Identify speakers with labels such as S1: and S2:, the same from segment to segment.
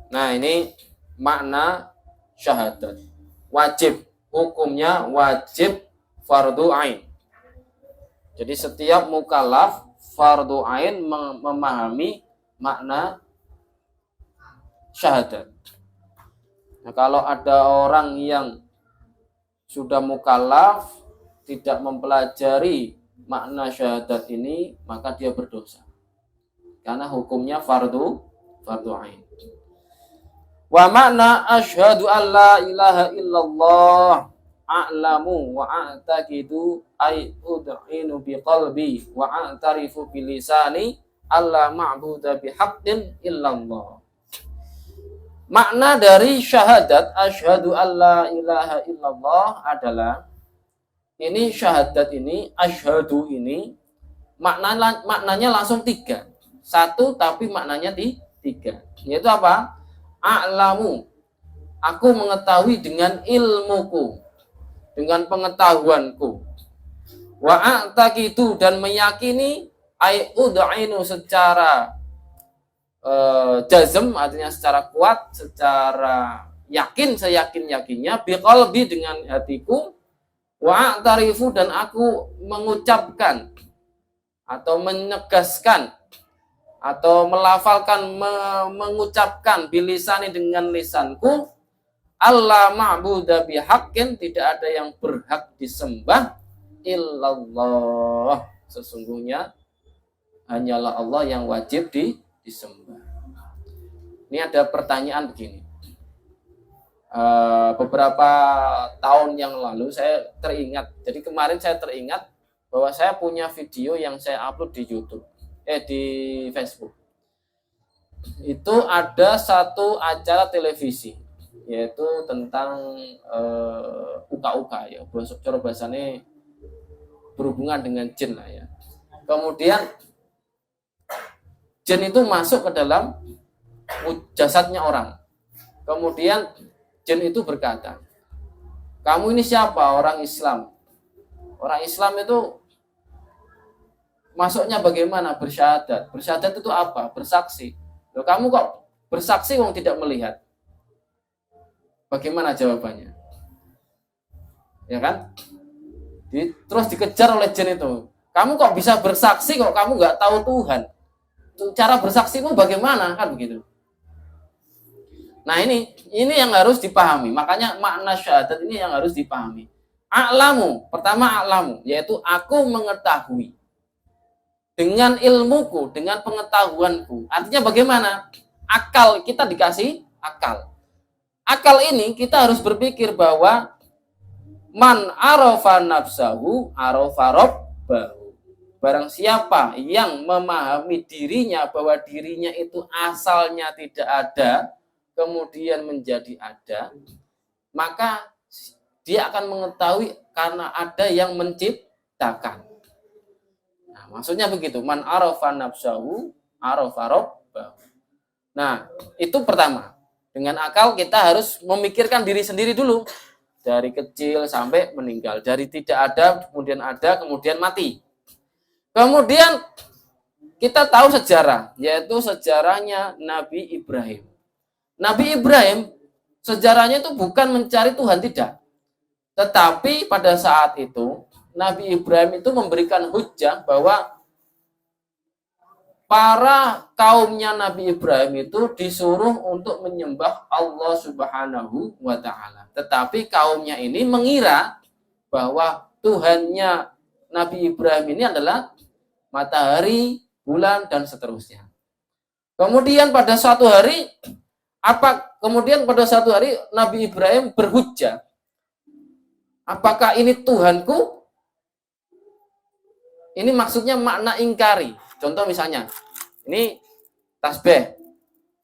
S1: Nah, ini makna syahadat. Wajib, hukumnya wajib fardu ain. Jadi setiap mukallaf fardu ain memahami makna syahadat. Nah, kalau ada orang yang sudah mukallaf tidak mempelajari makna syahadat ini, maka dia berdosa. Karena hukumnya fardu ain. Wa makna asyhadu an la ilaha illallah a'lamu wa a'taqidu ay ud'inu bi qalbi wa a'tarifu bi lisani alla ma'budu bi haqqin illallah. Makna dari syahadat asyhadu an la ilaha illallah adalah ini syahadat ini asyhadu ini maknanya langsung tiga. Satu tapi maknanya tiga. Yaitu apa? A'lamu, aku mengetahui dengan ilmuku, dengan pengetahuanku. Wa a'taqidu, dan meyakini, ai ud'inu secara jazm, artinya secara kuat, secara yakin, seyakin-yakinnya, biqalbi, dengan hatiku, wa a'tarifu, dan aku mengucapkan atau menegaskan atau melafalkan, mengucapkan bilisani, dengan lisanku, Allah ma'budu bihaqqin, tidak ada yang berhak disembah illallah, sesungguhnya hanyalah Allah yang wajib disembah. Ini ada pertanyaan begini. Beberapa tahun yang lalu saya teringat, jadi kemarin saya teringat bahwa saya punya video yang saya upload di YouTube, di Facebook. Itu ada satu acara televisi, yaitu tentang uka-uka ya, cara bahasanya berhubungan dengan jin lah ya. Kemudian jin itu masuk ke dalam jasadnya orang. Kemudian jin itu berkata, kamu ini siapa? Orang Islam. Orang Islam itu masuknya bagaimana? Bersyahadat. Bersyahadat itu apa? Bersaksi. Loh, kamu kok bersaksi wong tidak melihat? Bagaimana jawabannya? Ya kan? Terus dikejar oleh jin itu. Kamu kok bisa bersaksi kok kamu nggak tahu Tuhan? Cara bersaksimu bagaimana? Kan begitu. Nah, ini yang harus dipahami. Makanya makna syahadat ini yang harus dipahami. A'lamu, pertama a'lamu, yaitu aku mengetahui. Dengan ilmuku, dengan pengetahuanku. Artinya bagaimana? Akal, kita dikasih akal. Akal ini kita harus berpikir bahwa man arafa nafsahu arafa rabbahu. Barang siapa yang memahami dirinya bahwa dirinya itu asalnya tidak ada, kemudian menjadi ada, maka dia akan mengetahui karena ada yang menciptakan. Nah, maksudnya begitu, man arafa nafsahu arafa rabbahu. Nah, itu pertama. Dengan akal kita harus memikirkan diri sendiri dulu. Dari kecil sampai meninggal. Dari tidak ada, kemudian mati. Kemudian kita tahu sejarah, yaitu sejarahnya Nabi Ibrahim. Nabi Ibrahim, sejarahnya itu bukan mencari Tuhan, tidak. Tetapi pada saat itu, Nabi Ibrahim itu memberikan hujjah bahwa para kaumnya Nabi Ibrahim itu disuruh untuk menyembah Allah Subhanahu wa Ta'ala. Tetapi kaumnya ini mengira bahwa Tuhannya Nabi Ibrahim ini adalah matahari, bulan, dan seterusnya. Kemudian pada suatu hari Nabi Ibrahim berhujjah. Apakah ini Tuhanku? Ini maksudnya makna ingkari. Contoh misalnya, ini tasbih.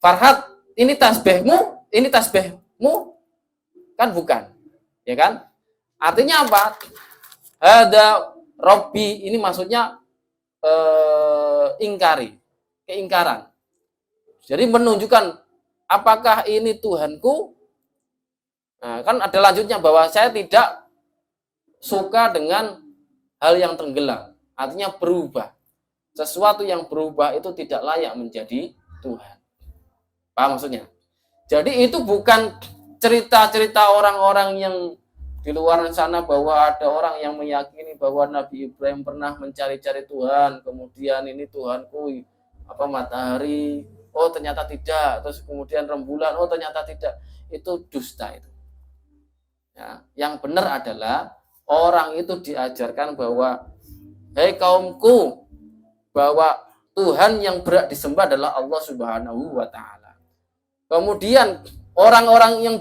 S1: Farhat, ini tasbihmu, kan bukan. Ya kan? Artinya apa? Hada Robbi, ini maksudnya ingkari, keingkaran. Jadi menunjukkan apakah ini Tuhanku? Nah, kan ada lanjutnya bahwa saya tidak suka dengan hal yang tenggelam. Artinya berubah. Sesuatu yang berubah itu tidak layak menjadi Tuhan. Paham maksudnya? Jadi itu bukan cerita-cerita orang-orang yang di luar sana bahwa ada orang yang meyakini bahwa Nabi Ibrahim pernah mencari-cari Tuhan, kemudian ini Tuhanku matahari, oh ternyata tidak, terus kemudian rembulan, oh ternyata tidak. Itu dusta itu. Ya, yang benar adalah orang itu diajarkan bahwa hei kaumku, bahwa Tuhan yang berhak disembah adalah Allah Subhanahu wa taala. Kemudian orang-orang yang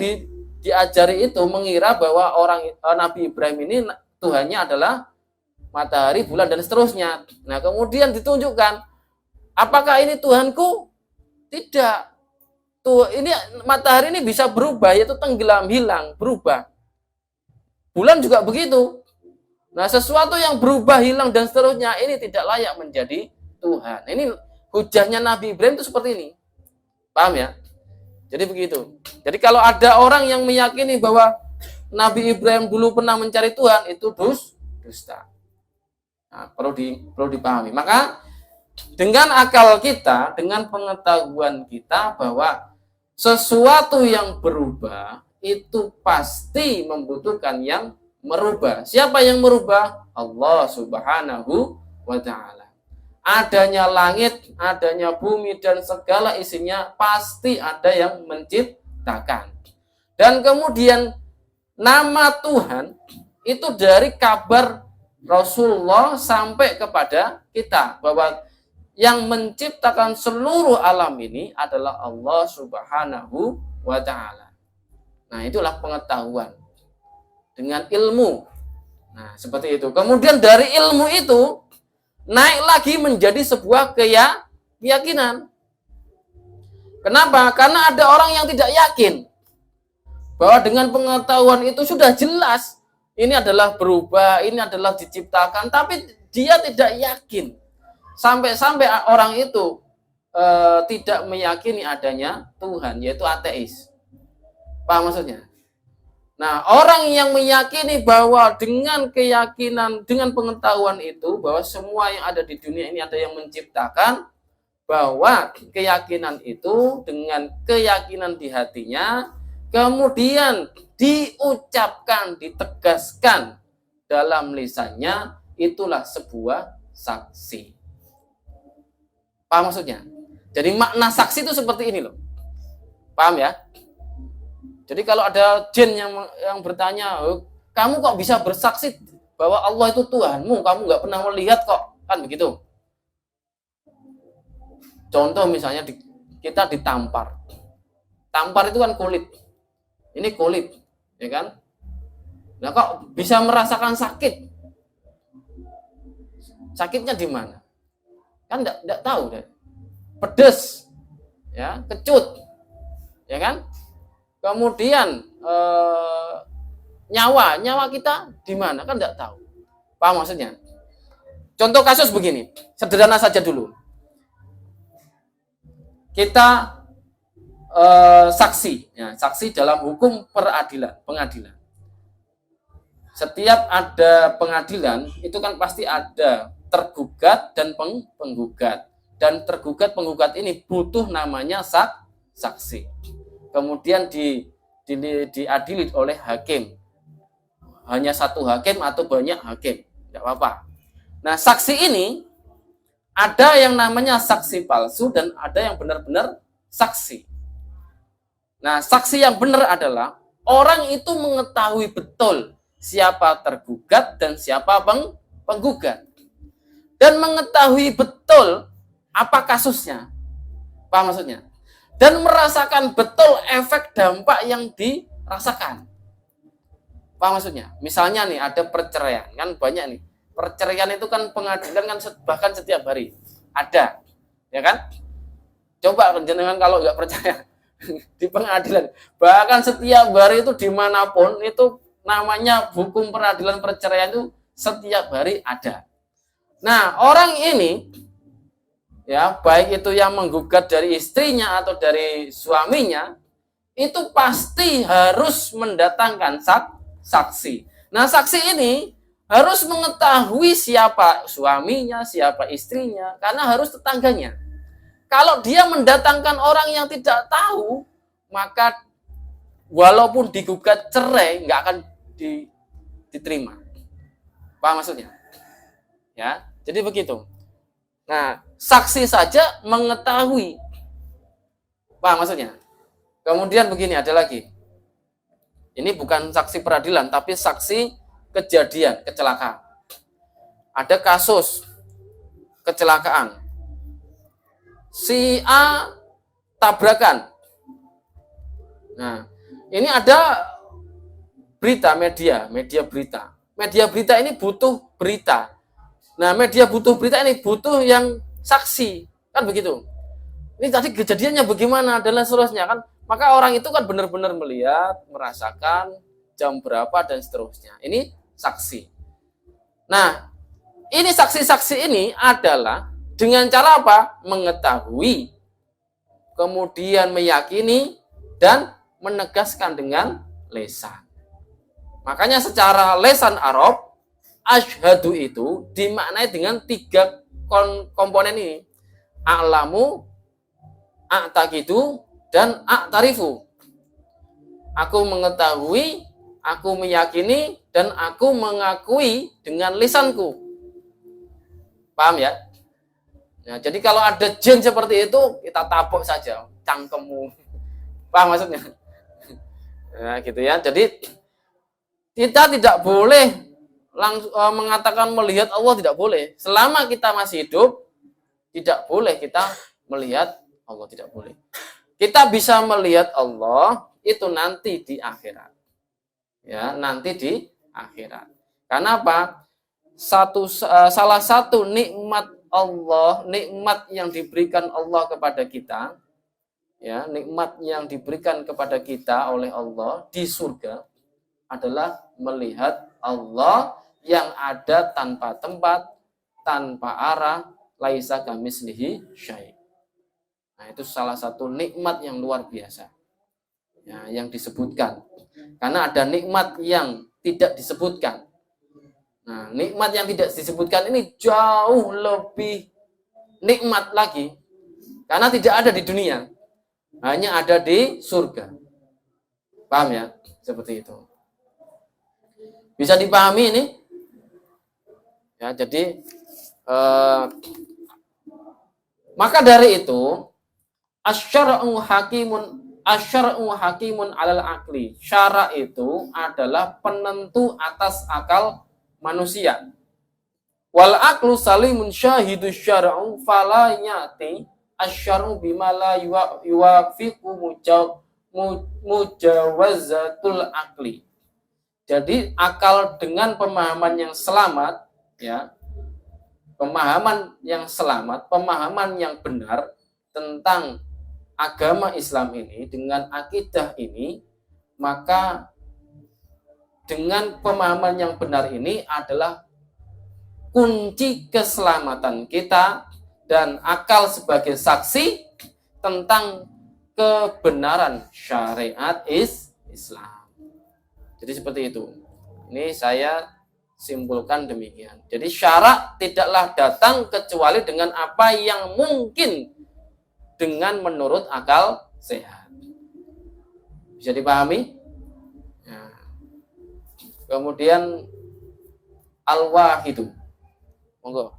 S1: diajari itu mengira bahwa Nabi Ibrahim ini Tuhannya adalah matahari, bulan dan seterusnya. Nah, kemudian ditunjukkan, apakah ini Tuhanku? Tidak. Tuh, ini matahari ini bisa berubah, yaitu tenggelam, hilang, berubah. Bulan juga begitu. Nah, sesuatu yang berubah, hilang dan seterusnya ini tidak layak menjadi Tuhan. Ini hujahnya Nabi Ibrahim itu seperti ini. Paham ya? Jadi begitu. Jadi kalau ada orang yang meyakini bahwa Nabi Ibrahim dulu pernah mencari Tuhan, itu dusta. Nah, perlu dipahami. Maka dengan akal kita, dengan pengetahuan kita bahwa sesuatu yang berubah itu pasti membutuhkan yang merubah. Siapa yang merubah? Allah Subhanahu wa taala. Adanya langit, adanya bumi dan segala isinya pasti ada yang menciptakan. Dan kemudian nama Tuhan itu dari kabar Rasulullah sampai kepada kita bahwa yang menciptakan seluruh alam ini adalah Allah Subhanahu wa taala. Nah, itulah pengetahuan dengan ilmu. Nah, seperti itu. Kemudian dari ilmu itu naik lagi menjadi sebuah keyakinan. Kenapa? Karena ada orang yang tidak yakin bahwa dengan pengetahuan itu sudah jelas ini adalah berubah, ini adalah diciptakan, tapi dia tidak yakin. Sampai-sampai orang itu tidak meyakini adanya Tuhan, yaitu ateis. Paham maksudnya? Nah, orang yang meyakini bahwa dengan keyakinan, dengan pengetahuan itu, bahwa semua yang ada di dunia ini ada yang menciptakan, bahwa keyakinan itu dengan keyakinan di hatinya, kemudian diucapkan, ditegaskan dalam lisannya, itulah sebuah saksi. Paham maksudnya? Jadi makna saksi itu seperti ini loh. Paham ya? Jadi kalau ada jin yang bertanya, kamu kok bisa bersaksi bahwa Allah itu Tuhanmu, kamu nggak pernah melihat kok, kan begitu. Contoh misalnya kita ditampar. Tampar itu kan kulit. Ini kulit, ya kan? Nah, kok bisa merasakan sakit? Sakitnya di mana? Kan enggak tahu deh. Pedes, ya, kecut, ya kan? Kemudian nyawa kita di mana? Kan enggak tahu. Paham maksudnya? Contoh kasus begini, sederhana saja dulu. Kita saksi, ya, saksi dalam hukum pengadilan. Setiap ada pengadilan itu kan pasti ada tergugat dan penggugat. Dan tergugat penggugat ini butuh namanya saksi. Kemudian diadili oleh hakim. Hanya satu hakim atau banyak hakim, tidak apa-apa. Nah, saksi ini ada yang namanya saksi palsu dan ada yang benar-benar saksi. Nah, saksi yang benar adalah orang itu mengetahui betul siapa tergugat dan siapa penggugat. Dan mengetahui betul apa kasusnya. Paham maksudnya? Dan merasakan betul efek dampak yang dirasakan. Paham maksudnya? Misalnya nih ada perceraian, kan banyak nih. Perceraian itu kan pengadilan kan bahkan setiap hari ada, ya kan? Coba jenengan kalau nggak percaya di pengadilan, bahkan setiap hari itu dimanapun itu namanya hukum peradilan perceraian itu setiap hari ada. Nah, orang ini ya, baik itu yang menggugat dari istrinya atau dari suaminya, itu pasti harus mendatangkan saksi. Nah, saksi ini harus mengetahui siapa suaminya, siapa istrinya, karena harus tetangganya. Kalau dia mendatangkan orang yang tidak tahu, maka walaupun digugat cerai nggak akan diterima. Paham maksudnya? Ya, jadi begitu. Nah, saksi saja mengetahui. Paham maksudnya? Kemudian begini, ada lagi. Ini bukan saksi peradilan, tapi saksi kejadian, kecelakaan. Ada kasus kecelakaan. Si A tabrakan. Nah, ini ada berita media berita. Media berita ini butuh berita. Nah, media butuh berita ini butuh yang saksi. Kan begitu. Ini tadi kejadiannya bagaimana dan seterusnya kan. Maka orang itu kan benar-benar melihat, merasakan jam berapa dan seterusnya. Ini saksi. Nah, ini saksi-saksi ini adalah dengan cara apa? Mengetahui, kemudian meyakini, dan menegaskan dengan lisan. Makanya secara lisan Arab, asyhadu itu dimaknai dengan 3 komponen ini. A'lamu, a'taqidu, dan a'tarifu. Aku mengetahui, aku meyakini, dan aku mengakui dengan lisanku. Paham ya? Nah, jadi kalau ada jin seperti itu, kita tapuk saja cangkemmu. Paham maksudnya? Nah, gitu ya. Jadi kita tidak boleh langsung mengatakan melihat Allah, tidak boleh. Selama kita masih hidup, tidak boleh kita melihat Allah, tidak boleh. Kita bisa melihat Allah itu nanti di akhirat. Ya, nanti di akhirat. Karena apa? Salah satu nikmat Allah, nikmat yang diberikan Allah kepada kita, ya, nikmat yang diberikan kepada kita oleh Allah di surga adalah melihat Allah yang ada tanpa tempat, tanpa arah, laisa kamitslihi syai'. Nah, itu salah satu nikmat yang luar biasa. Ya, yang disebutkan. Karena ada nikmat yang tidak disebutkan. Nah, nikmat yang tidak disebutkan ini jauh lebih nikmat lagi. Karena tidak ada di dunia. Hanya ada di surga. Paham ya? Seperti itu. Bisa dipahami ini? Ya, jadi maka dari itu asyara'u hakimun alal akli. Syara itu adalah penentu atas akal manusia. Wal aklu salimun syahidu syara'u fala yati asyara'u bima la yuwafiqu mujawazatul akli. Jadi akal dengan pemahaman yang selamat, ya, pemahaman yang selamat, pemahaman yang benar tentang agama Islam ini, dengan akidah ini, maka dengan pemahaman yang benar ini adalah kunci keselamatan kita dan akal sebagai saksi tentang kebenaran syariat Islam. Jadi seperti itu. Ini saya simpulkan demikian. Jadi syarak tidaklah datang kecuali dengan apa yang mungkin dengan menurut akal sehat. Bisa dipahami? Nah. Kemudian al-wahidu. Monggo.